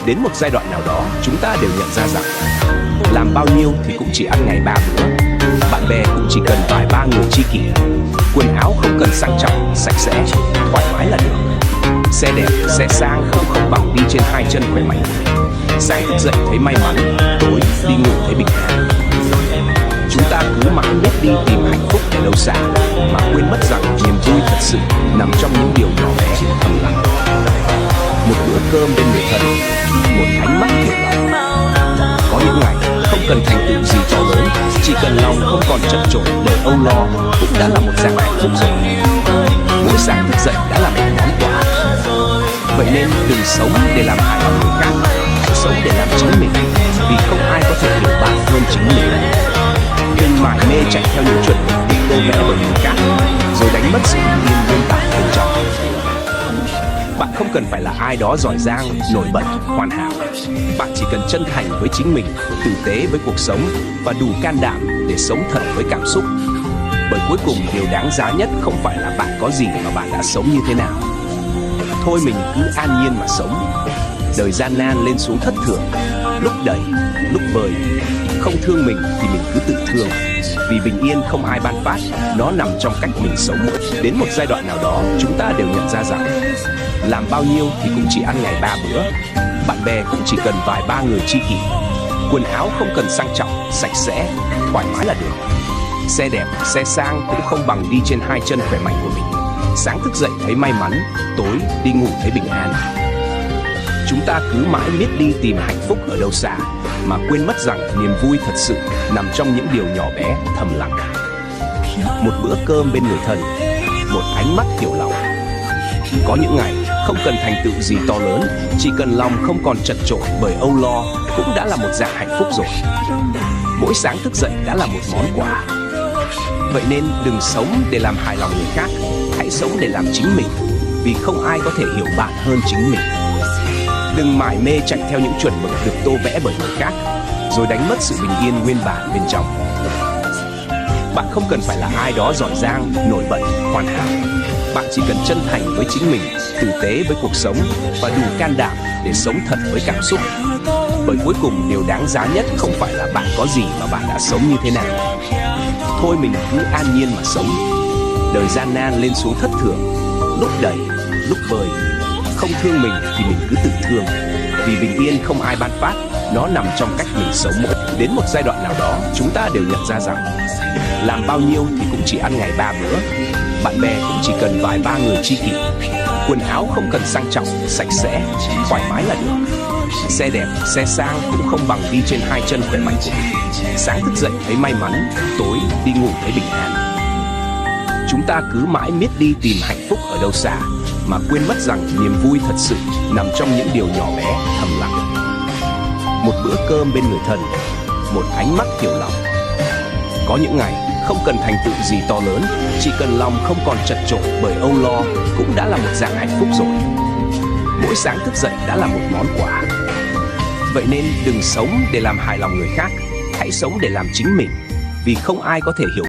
Đến một giai đoạn nào đó, chúng ta đều nhận ra rằng làm bao nhiêu thì cũng chỉ ăn ngày 3 bữa. Bạn bè cũng chỉ cần vài ba người tri kỷ. Quần áo không cần sang trọng, sạch sẽ, thoải mái là được. Xe đẹp, xe sang cũng không bằng đi trên hai chân khỏe mạnh. Sáng thức dậy thấy may mắn, tối đi ngủ thấy bình an. Chúng ta cứ mãi miết đi tìm hạnh phúc ở đâu xa, mà quên mất rằng niềm vui thật sự nằm trong những điều nhỏ bé thầm lặng. Một bữa cơm bên người thân, một ánh mắt hiểu lòng. Có những ngày không cần thành tựu gì to lớn, chỉ cần lòng không còn chật chội bởi âu lo cũng đã là một dạng hạnh phúc rồi. Mỗi sáng thức dậy đã là một món quà. Vậy nên đừng sống để làm hài lòng người khác, hãy sống để làm chính mình, vì không ai có thể hiểu bạn hơn chính mình. Đừng mải mê chạy theo những chuẩn mực được tô vẽ bởi người khác, rồi đánh mất sự bình yên nguyên bản bên trong. Bạn không cần phải là ai đó giỏi giang, nổi bật, hoàn hảo. Bạn chỉ cần chân thành với chính mình, tử tế với cuộc sống và đủ can đảm để sống thật với cảm xúc. Bởi cuối cùng điều đáng giá nhất không phải là bạn có gì mà bạn đã sống như thế nào. Thôi mình cứ an nhiên mà sống. Đời gian nan lên xuống thất thường, lúc đầy, lúc vơi. Không thương mình thì mình cứ tự thương. Vì bình yên không ai ban phát, nó nằm trong cách mình sống. Đến một giai đoạn nào đó, chúng ta đều nhận ra rằng làm bao nhiêu thì cũng chỉ ăn ngày 3 bữa. Bạn bè cũng chỉ cần vài ba người tri kỷ. Quần áo không cần sang trọng, sạch sẽ, thoải mái là được. Xe đẹp, xe sang cũng không bằng đi trên hai chân khỏe mạnh của mình. Sáng thức dậy thấy may mắn, tối đi ngủ thấy bình an. Chúng ta cứ mãi miết đi tìm hạnh phúc ở đâu xa, mà quên mất rằng niềm vui thật sự nằm trong những điều nhỏ bé thầm lặng. Một bữa cơm bên người thân, một ánh mắt hiểu lòng. Có những ngày không cần thành tựu gì to lớn, chỉ cần lòng không còn chật chội bởi âu lo cũng đã là một dạng hạnh phúc rồi. Mỗi sáng thức dậy đã là một món quà. Vậy nên đừng sống để làm hài lòng người khác, hãy sống để làm chính mình, vì không ai có thể hiểu bạn hơn chính mình. Đừng mải mê chạy theo những chuẩn mực được tô vẽ bởi người khác, rồi đánh mất sự bình yên nguyên bản bên trong. Bạn không cần phải là ai đó giỏi giang, nổi bật, hoàn hảo. Bạn chỉ cần chân thành với chính mình, tử tế với cuộc sống và đủ can đảm để sống thật với cảm xúc. Bởi cuối cùng điều đáng giá nhất không phải là bạn có gì mà bạn đã sống như thế nào. Thôi mình cứ an nhiên mà sống. Đời gian nan lên xuống thất thường, lúc đầy, lúc vơi. Không thương mình thì mình cứ tự thương. Vì bình yên không ai ban phát, nó nằm trong cách mình sống mỗi. Đến một giai đoạn nào đó, chúng ta đều nhận ra rằng làm bao nhiêu thì cũng chỉ ăn ngày 3 bữa. Bạn bè cũng chỉ cần vài ba người tri kỷ. Quần áo không cần sang trọng, sạch sẽ, thoải mái là được. Xe đẹp, xe sang cũng không bằng đi trên hai chân khỏe mạnh của mình. Sáng thức dậy thấy may mắn, tối đi ngủ thấy bình an. Chúng ta cứ mãi miết đi tìm hạnh phúc ở đâu xa, mà quên mất rằng niềm vui thật sự nằm trong những điều nhỏ bé thầm lặng. Một bữa cơm bên người thân, một ánh mắt hiểu lòng. Có những ngày không cần thành tựu gì to lớn, chỉ cần lòng không còn chật chội bởi âu lo cũng đã là một dạng hạnh phúc rồi. Mỗi sáng thức dậy đã là một món quà. Vậy nên đừng sống để làm hài lòng người khác, hãy sống để làm chính mình, vì không ai có thể hiểu